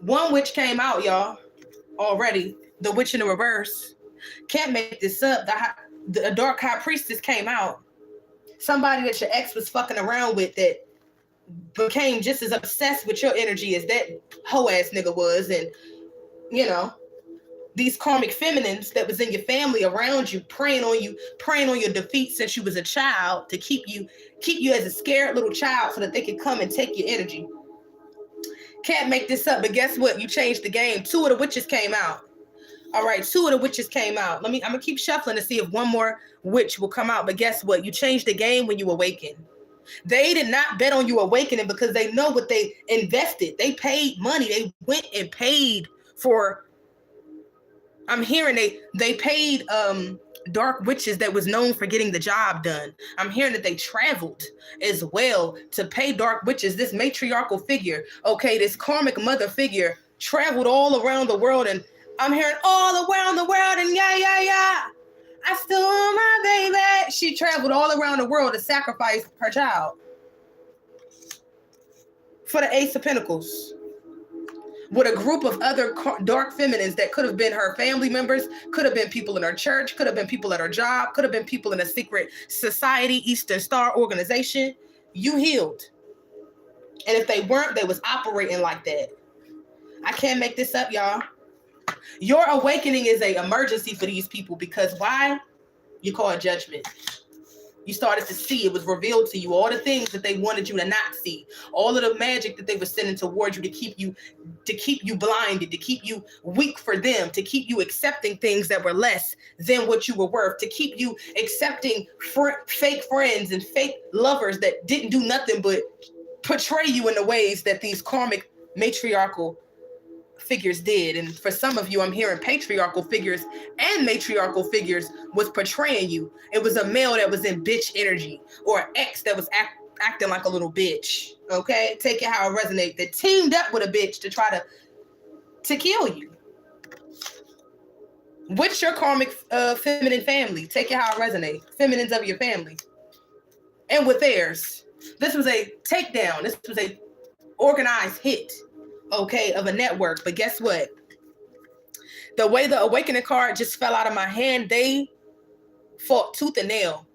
One witch came out, y'all, already. The witch in the reverse. Can't make this up. The dark High Priestess came out. Somebody that your ex was fucking around with that became just as obsessed with your energy as that hoe ass nigga was. And, you know, these karmic feminines that was in your family around you, preying on your defeat since you was a child, to keep you as a scared little child so that they could come and take your energy. Can't make this up, but guess what? You changed the game. 2 of the witches came out. All right, 2 of the witches came out. I'm gonna keep shuffling to see if one more witch will come out, but guess what? You changed the game when you awaken. They did not bet on you awakening because they know what they invested. They paid money. They went and paid for, I'm hearing they paid dark witches that was known for getting the job done. I'm hearing that they traveled as well to pay dark witches. This matriarchal figure, okay, this karmic mother figure traveled all around the world, and I'm hearing all around the world, and yeah. I still want my baby. She traveled all around the world to sacrifice her child for the Ace of Pentacles, with a group of other dark feminines that could have been her family members, could have been people in her church, could have been people at her job, could have been people in a secret society, Eastern Star organization. You healed. And if they weren't, they was operating like that. I can't make this up, y'all. Your awakening is an emergency for these people, because why? You call it judgment. You started to see, it was revealed to you, all the things that they wanted you to not see, all of the magic that they were sending towards you to keep you blinded, to keep you weak for them, to keep you accepting things that were less than what you were worth, to keep you accepting fake friends and fake lovers that didn't do nothing but portray you in the ways that these karmic matriarchal figures did. And for some of you, I'm hearing patriarchal figures and matriarchal figures was portraying you. It was a male that was in bitch energy, or an ex that was acting like a little bitch. Okay, take it how it resonates. That teamed up with a bitch to try to kill you. What's your karmic feminine family? Take it how it resonates. Feminines of your family and with theirs. This was a takedown. This was a organized hit, okay, of a network. But guess what? The way the awakening card just fell out of my hand, they fought tooth and nail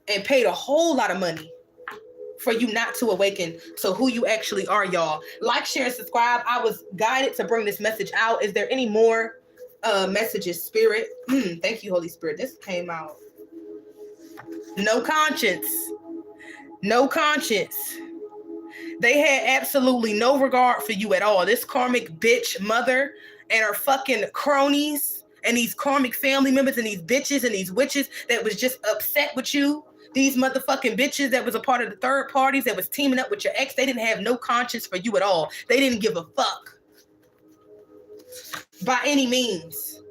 and paid a whole lot of money for you not to awaken to who you actually are, y'all. Like, share, and subscribe. I was guided to bring this message out. Is there any more messages, Spirit? Thank you, Holy Spirit. This came out. No conscience. No conscience. They had absolutely no regard for you at all. This karmic bitch mother and her fucking cronies and these karmic family members and these bitches and these witches that was just upset with you. These motherfucking bitches that was a part of the third parties that was teaming up with your ex. They didn't have no conscience for you at all. They didn't give a fuck. By any means.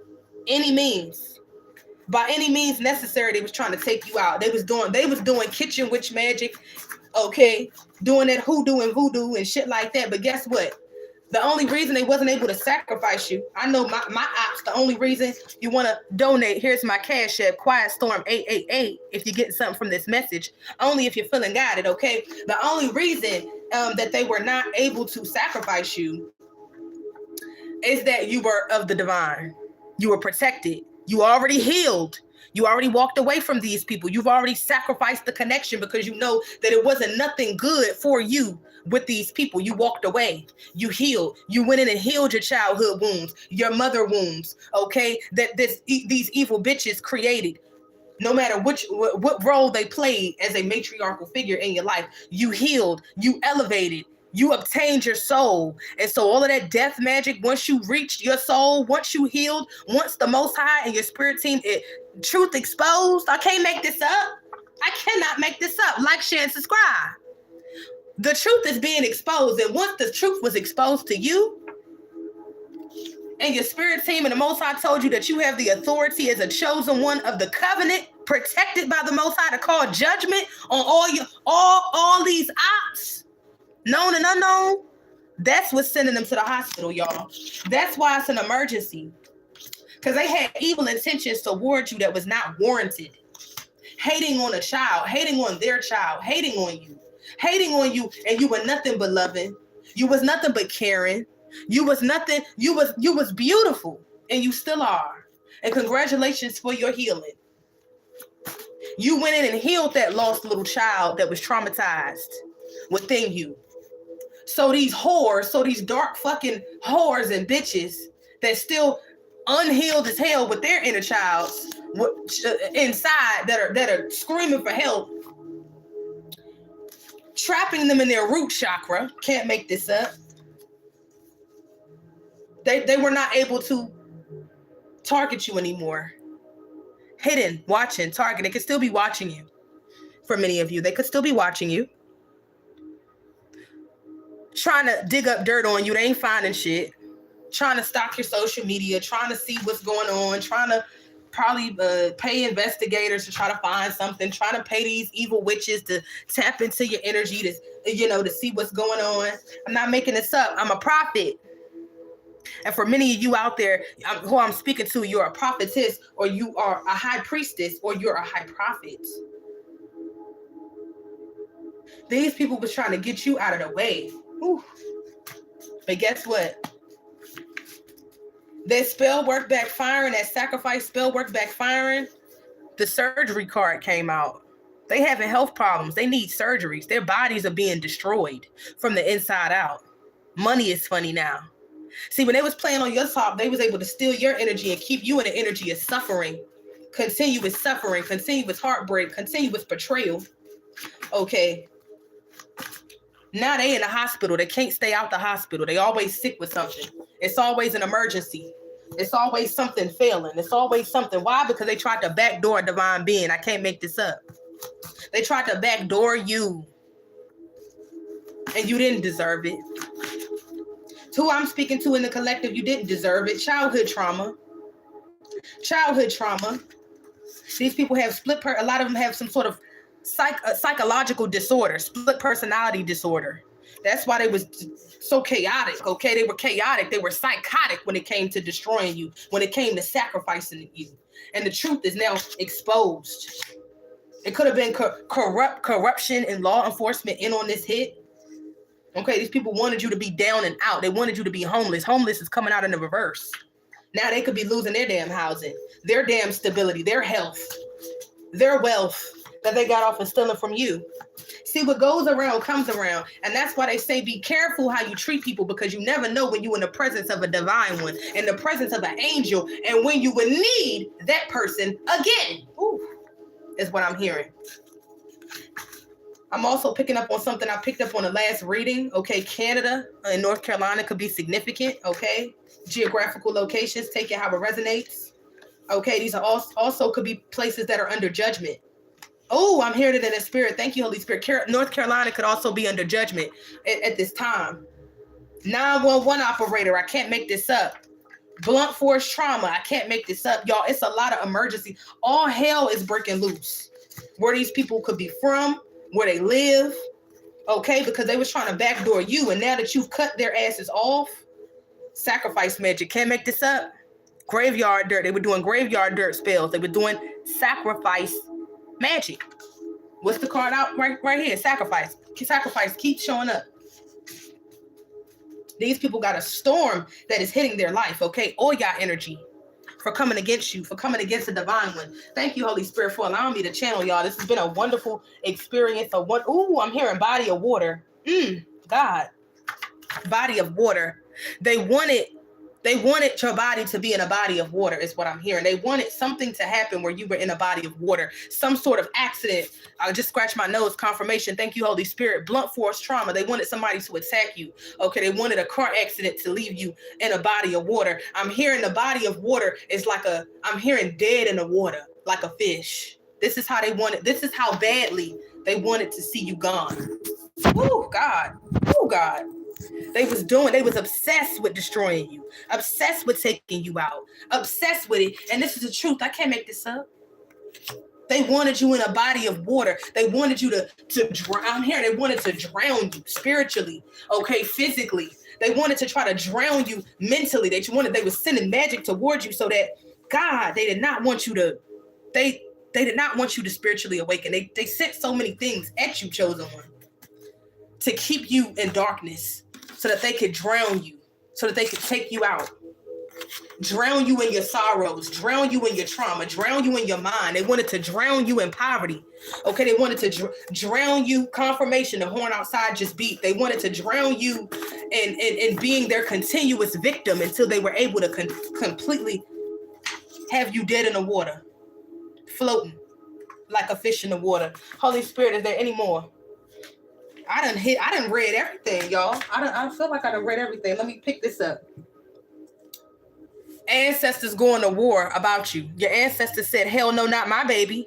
By any means necessary, they was trying to take you out. They was doing kitchen witch magic, okay, doing that hoodoo and voodoo and shit like that. But guess what? The only reason they wasn't able to sacrifice you, I know my ops, the only reason you want to donate, here's my cash app, Quiet Storm 888, if you're getting something from this message, only if you're feeling guided, okay? The only reason that they were not able to sacrifice you is that you were of the divine. You were protected. You already healed. You already walked away from these people. You've already sacrificed the connection because you know that it wasn't nothing good for you with these people. You walked away. You healed. You went in and healed your childhood wounds, your mother wounds, okay, that these evil bitches created. No matter what role they played as a matriarchal figure in your life, you healed, you elevated, you obtained your soul. And so all of that death magic, once you reached your soul, once you healed, once the Most High and your spirit team, truth exposed, I can't make this up. I cannot make this up. Like, share, and subscribe. The truth is being exposed. And once the truth was exposed to you, and your spirit team and the Most High told you that you have the authority as a chosen one of the covenant, protected by the Most High, to call judgment on all these ops, known and unknown, that's what's sending them to the hospital, y'all. That's why it's an emergency. Because they had evil intentions toward you that was not warranted. Hating on a child, hating on their child, hating on you, and you were nothing but loving. You was nothing but caring. You was nothing, you was beautiful, and you still are. And congratulations for your healing. You went in and healed that lost little child that was traumatized within you. So these dark fucking whores and bitches that still unhealed as hell with their inner childs inside that are screaming for help, trapping them in their root chakra, can't make this up. They were not able to target you anymore. Hidden, watching, target. They could still be watching you. For many of you, they could still be watching you. Trying to dig up dirt on you. They ain't finding shit. Trying to stalk your social media. Trying to see what's going on. Trying to probably pay investigators to try to find something. Trying to pay these evil witches to tap into your energy to see what's going on. I'm not making this up. I'm a prophet. And for many of you out there who I'm speaking to, you're a prophetess, or you are a high priestess, or you're a high prophet. These people was trying to get you out of the way. Whew. But guess what? That spell work backfiring, that sacrifice spell work backfiring, the surgery card came out. They having health problems. They need surgeries. Their bodies are being destroyed from the inside out. Money is funny now. See, when they was playing on your top, they was able to steal your energy and keep you in the energy of suffering, continuous heartbreak, continuous betrayal. Okay. Now they in the hospital. They can't stay out the hospital. They always sick with something. It's always an emergency. It's always something failing. It's always something. Why? Because they tried to backdoor a divine being. I can't make this up. They tried to backdoor you. And you didn't deserve it. Who I'm speaking to in the collective, you didn't deserve it. Childhood trauma. These people have a lot of them have some sort of psychological disorder, split personality disorder. That's why they was so chaotic, okay? They were chaotic. They were psychotic when it came to destroying you, when it came to sacrificing you. And the truth is now exposed. It could have been corruption and law enforcement in on this hit. Okay, these people wanted you to be down and out. They wanted you to be homeless. Homeless is coming out in the reverse. Now they could be losing their damn housing, their damn stability, their health, their wealth that they got off of stealing from you. See, what goes around comes around. And that's why they say be careful how you treat people, because you never know when you're in the presence of a divine one, in the presence of an angel, and when you would need that person again. Ooh, is what I'm hearing. I'm also picking up on something I picked up on the last reading. Okay, Canada and North Carolina could be significant. Okay, geographical locations, take it how it resonates. Okay, these are also could be places that are under judgment. Oh, I'm hearing it in the spirit. Thank you, Holy Spirit. North Carolina could also be under judgment at this time. 911 operator, I can't make this up. Blunt force trauma. I can't make this up, y'all. It's a lot of emergency. All hell is breaking loose. Where these people could be from, where they live, okay? Because they was trying to backdoor you, and now that you've cut their asses off, sacrifice magic. Can't make this up. Graveyard dirt. They were doing graveyard dirt spells. They were doing sacrifice magic. What's the card out right here? Sacrifice. Sacrifice keeps showing up. These people got a storm that is hitting their life, okay? All y'all energy for coming against you, for coming against the divine one. Thank you, Holy Spirit, for allowing me to channel y'all. This has been a wonderful experience. Ooh, I'm hearing body of water. God. Body of water. They wanted your body to be in a body of water is what I'm hearing. They wanted something to happen where you were in a body of water. Some sort of accident. I just scratched my nose. Confirmation. Thank you, Holy Spirit. Blunt force trauma. They wanted somebody to attack you. Okay, they wanted a car accident to leave you in a body of water. I'm hearing the body of water is like I'm hearing dead in the water, like a fish. This is how they wanted. This is how badly they wanted to see you gone. Oh, God. Oh, God. They was obsessed with destroying you, obsessed with taking you out, obsessed with it. And this is the truth. I can't make this up. They wanted you in a body of water. They wanted you to drown. I'm here. They wanted to drown you spiritually, okay, physically. They wanted to try to drown you mentally. They were sending magic towards you so that, God, they did not want you to, they did not want you to spiritually awaken. They sent so many things at you, chosen one, to keep you in darkness, so that they could drown you, so that they could take you out, drown you in your sorrows, drown you in your trauma, drown you in your mind. They wanted to drown you in poverty. Okay, they wanted to drown you. Confirmation, the horn outside just beat. They wanted to drown you in being their continuous victim until they were able to completely have you dead in the water, floating like a fish in the water. Holy Spirit, is there any more? I done read everything, y'all. I feel like I done read everything. Let me pick this up. Ancestors going to war about you. Your ancestors said, hell no, not my baby.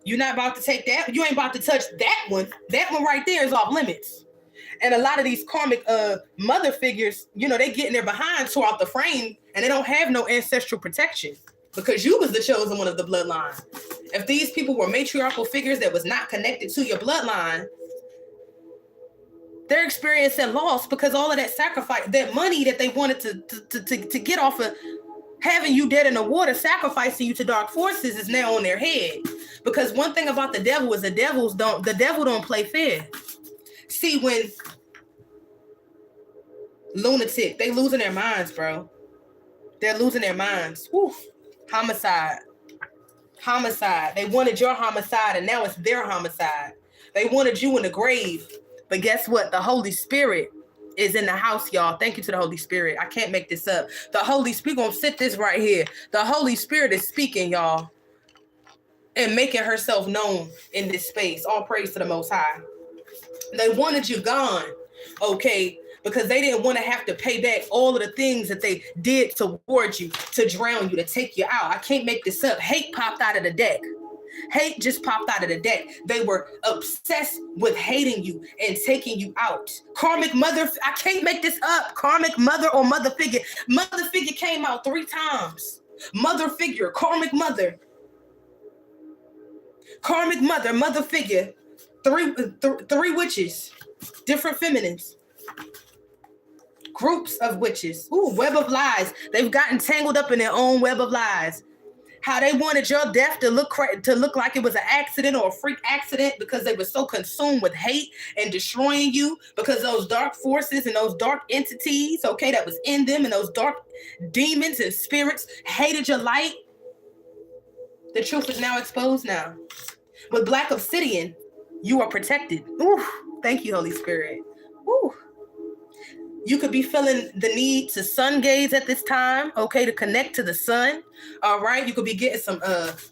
You're not about to take that. You ain't about to touch that one. That one right there is off limits. And a lot of these karmic mother figures, they get in their behind, tore out the frame, and they don't have no ancestral protection because you was the chosen one of the bloodline. If these people were matriarchal figures that was not connected to your bloodline, they're experiencing loss because all of that sacrifice, that money that they wanted to get off of having you dead in the water, sacrificing you to dark forces, is now on their head. Because one thing about the devil is the devil don't play fair. See, when lunatic, they losing their minds, bro. They're losing their minds. Woo. Homicide. They wanted your homicide, and now it's their homicide. They wanted you in the grave. But guess what? The Holy Spirit is in the house, y'all. Thank you to the Holy Spirit. I can't make this up. The Holy Spirit, gonna sit this right here. The Holy Spirit is speaking, y'all, and making herself known in this space. All praise to the Most High. They wanted you gone, okay, because they didn't want to have to pay back all of the things that they did towards you, to drown you, to take you out. I can't make this up. Hate popped out of the deck. Hate just popped out of the deck. They were obsessed with hating you and taking you out. Karmic mother, I can't make this up. Karmic mother or mother figure. Mother figure came out 3 times. Mother figure, karmic mother. Karmic mother, mother figure. Three witches, different feminines. Groups of witches. Ooh, web of lies. They've gotten tangled up in their own web of lies. How they wanted your death to look like it was an accident or a freak accident because they were so consumed with hate and destroying you, because those dark forces and those dark entities, okay, that was in them, and those dark demons and spirits hated your light. The truth is now exposed now. With black obsidian, you are protected. Ooh, thank you, Holy Spirit. Ooh. You could be feeling the need to sun gaze at this time, okay, to connect to the sun. All right. You could be getting some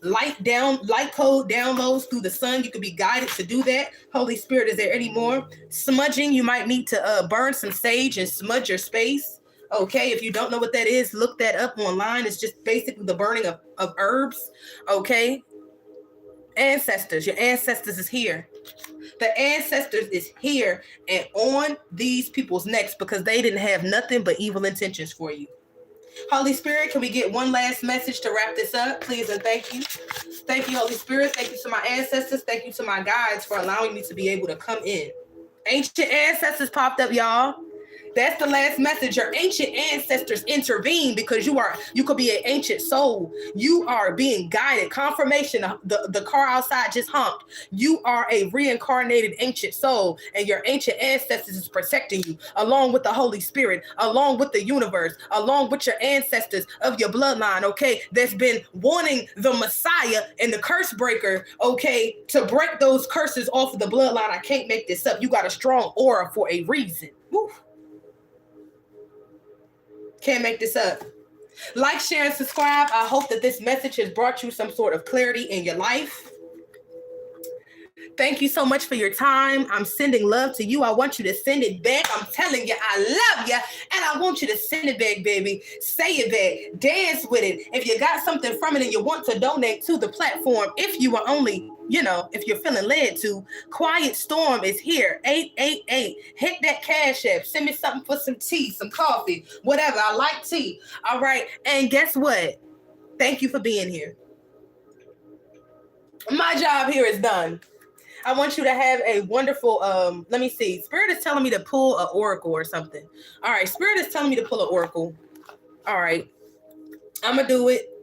light code downloads through the sun. You could be guided to do that. Holy Spirit, is there any more? Smudging, you might need to burn some sage and smudge your space. Okay, if you don't know what that is, look that up online. It's just basically the burning of herbs. Okay. Ancestors, your ancestors is here. The ancestors is here and on these people's necks because they didn't have nothing but evil intentions for you. Holy Spirit, can we get one last message to wrap this up, please and thank you. Thank you, Holy Spirit. Thank you to my ancestors. Thank you to my guides for allowing me to be able to come in. Ancient ancestors popped up, y'all. That's the last message. Your ancient ancestors intervene because you could be an ancient soul. You are being guided. Confirmation. The car outside just honked. You are a reincarnated ancient soul, and your ancient ancestors is protecting you, along with the Holy Spirit, along with the universe, along with your ancestors of your bloodline, okay, that's been wanting the Messiah and the curse breaker, okay, to break those curses off of the bloodline. I can't make this up. You got a strong aura for a reason. Woo. Can't make this up. Like, share, and subscribe. I hope that this message has brought you some sort of clarity in your life. Thank you so much for your time. I'm sending love to you. I want you to send it back. I'm telling you, I love you, and I want you to send it back, baby. Say it back. Dance with it. If you got something from it and you want to donate to the platform, if you are only, if you're feeling led to, Quiet Storm is here. 888. Hit that Cash App. Send me something for some tea, some coffee, whatever. I like tea. All right. And guess what? Thank you for being here. My job here is done. I want you to have a wonderful, let me see. Spirit is telling me to pull an oracle or something. All right. Spirit is telling me to pull an oracle. All right. I'm going to do it.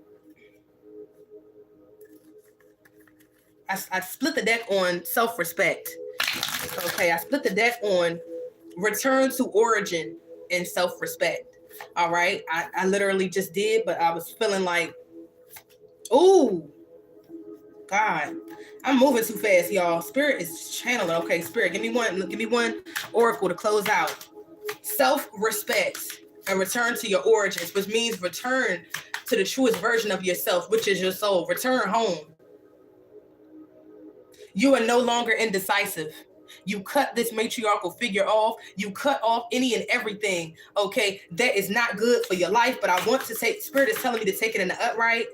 I split the deck on self-respect. Okay. I split the deck on return to origin and self-respect. All right. I literally just did, but I was feeling like, ooh, God, I'm moving too fast, y'all. Spirit is channeling. Okay, Spirit, give me one oracle to close out. Self-respect and return to your origins, which means return to the truest version of yourself, which is your soul. Return home. You are no longer indecisive. You cut this matriarchal figure off. You cut off any and everything, okay, that is not good for your life. But I want to take, Spirit is telling me to take it in the upright.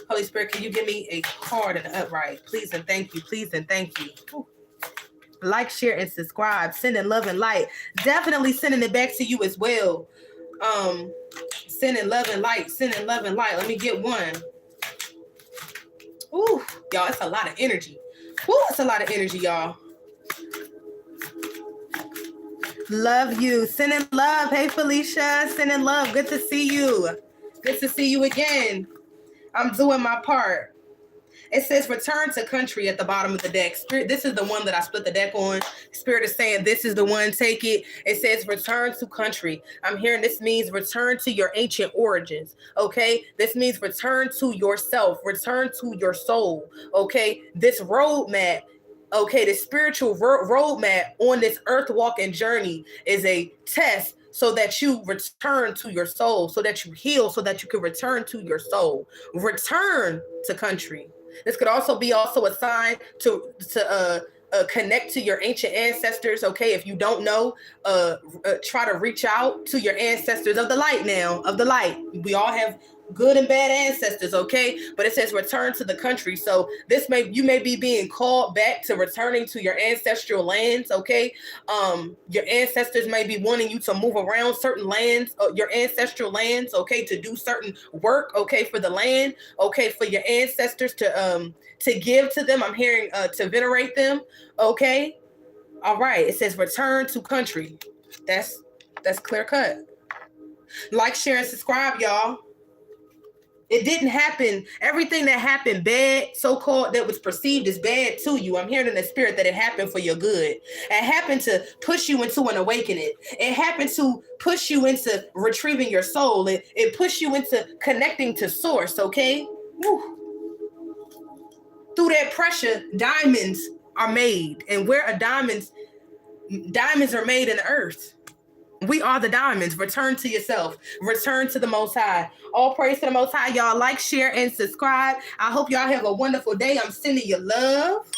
Holy Spirit, can you give me a card in the upright? Please and thank you. Please and thank you. Ooh. Like, share, and subscribe. Sending love and light. Definitely sending it back to you as well. Sending love and light. Sending love and light. Let me get one. Ooh, y'all, it's a lot of energy. Ooh, it's a lot of energy, y'all. Love you. Sending love. Hey, Felicia. Sending love. Good to see you. Good to see you again. I'm doing my part. It says return to country at the bottom of the deck. Spirit, this is the one that I split the deck on. Spirit is saying this is the one, take it. It says return to country. I'm hearing this means return to your ancient origins, okay? This means return to yourself, return to your soul, okay? This roadmap, okay, the spiritual roadmap on this earth walking journey is a test so that you return to your soul, so that you heal, so that you can return to your soul. Return to country. This could also be a sign to connect to your ancient ancestors. Okay, if you don't know, try to reach out to your ancestors of the light now, of the light. We all have good and bad ancestors, okay? But it says return to the country. So you may be being called back to returning to your ancestral lands, okay? Your ancestors may be wanting you to move around certain lands, your ancestral lands, okay, to do certain work, okay, for the land, okay, for your ancestors to give to them. I'm hearing to venerate them, okay? All right, it says return to country. That's clear cut. Like, share, and subscribe, y'all. It didn't happen. Everything that happened bad, so-called, that was perceived as bad to you, I'm hearing in the spirit that it happened for your good. It happened to push you into an awakening. It happened to push you into retrieving your soul. It pushed you into connecting to source, okay? Woo. Through that pressure, diamonds are made. And where are diamonds are made in the earth. We are the diamonds. Return to yourself. Return to the Most High. All praise to the Most High. Y'all like, share, and subscribe. I hope y'all have a wonderful day. I'm sending you love.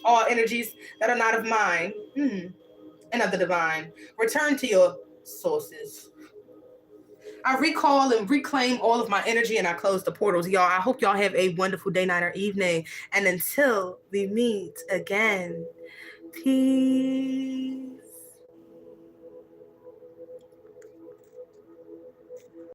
All energies that are not of mine and of the divine. Return to your sources. I recall and reclaim all of my energy and I close the portals. Y'all, I hope y'all have a wonderful day, night, or evening. And until we meet again, peace.